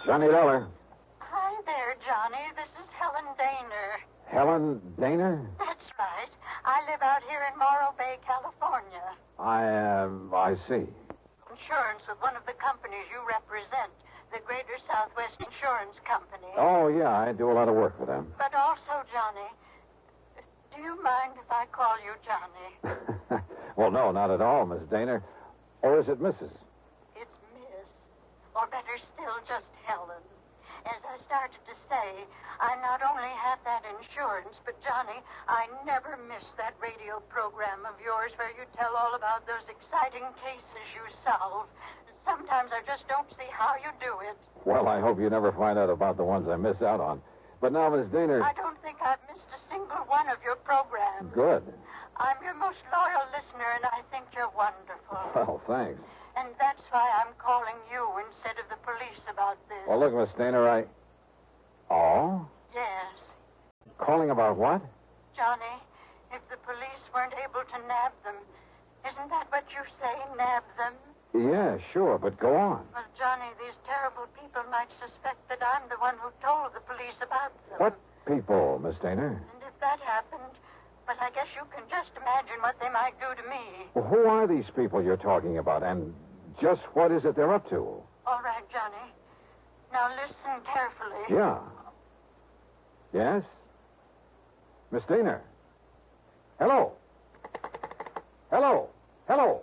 Johnny Dollar. Hi there, Johnny. This is Helen Daner. Helen Daner? That's right. I live out here in Morro Bay, California. I see. Insurance with one of the companies you represent, the Greater Southwest Insurance Company. Oh, yeah, I do a lot of work for them. But also, Johnny, do you mind if I call you Johnny? Well, no, not at all, Miss Daner. Or is it Mrs.? It's Miss. Or better still, just Helen. As I started to say, I not only have that insurance, but, Johnny, I never miss that radio program of yours where you tell all about those exciting cases you solve. Sometimes I just don't see how you do it. Well, I hope you never find out about the ones I miss out on. But now, Miss Daner... I don't think I've missed a single one of your programs. Good. I'm your most loyal listener, and I think you're wonderful. Well, thanks. And that's why I'm calling you instead of the police about this. Well, look, Miss Daner, Oh? Yes. Calling about what? Johnny, if the police weren't able to nab them, isn't that what you say, nab them? Yeah, sure, but go on. Well, Johnny, these terrible people might suspect that I'm the one who told the police about them. What people, Miss Daner? And if that happened, well, I guess you can just imagine what they might do to me. Well, who are these people you're talking about, and just what is it they're up to? All right, Johnny. Now listen carefully. Yeah. Yes? Miss Daner? Hello? Hello? Hello?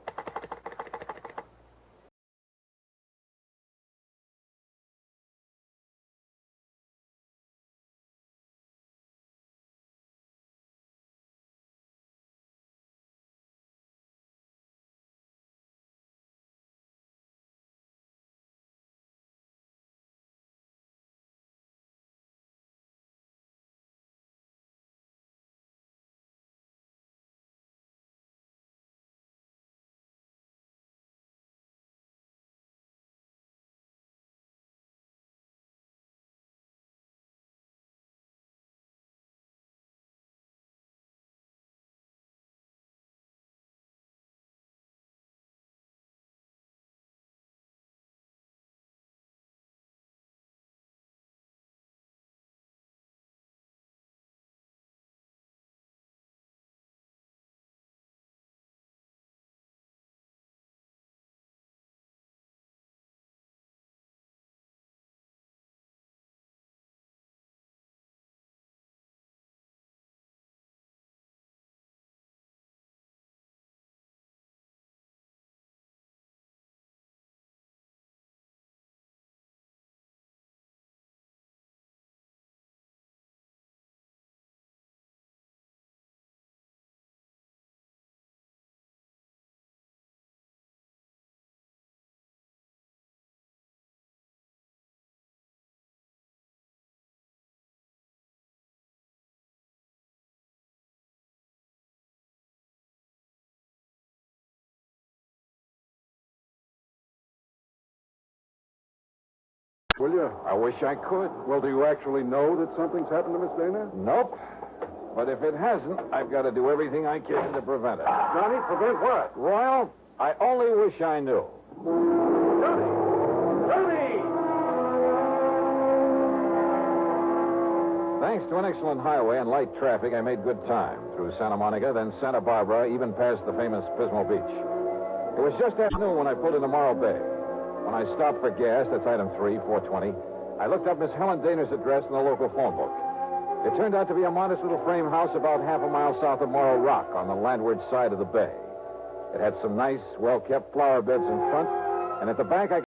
Will you? I wish I could. Well, do you actually know that something's happened to Miss Dana? Nope. But if it hasn't, I've got to do everything I can to prevent it. Johnny, prevent what? Royal, I only wish I knew. Johnny! Johnny! Thanks to an excellent highway and light traffic, I made good time through Santa Monica, then Santa Barbara, even past the famous Pismo Beach. It was just afternoon when I pulled into Morro Bay. When I stopped for gas, that's item 3, 420, I looked up Miss Helen Daner's address in the local phone book. It turned out to be a modest little frame house about half a mile south of Morro Rock on the landward side of the bay. It had some nice, well-kept flower beds in front, and at the back I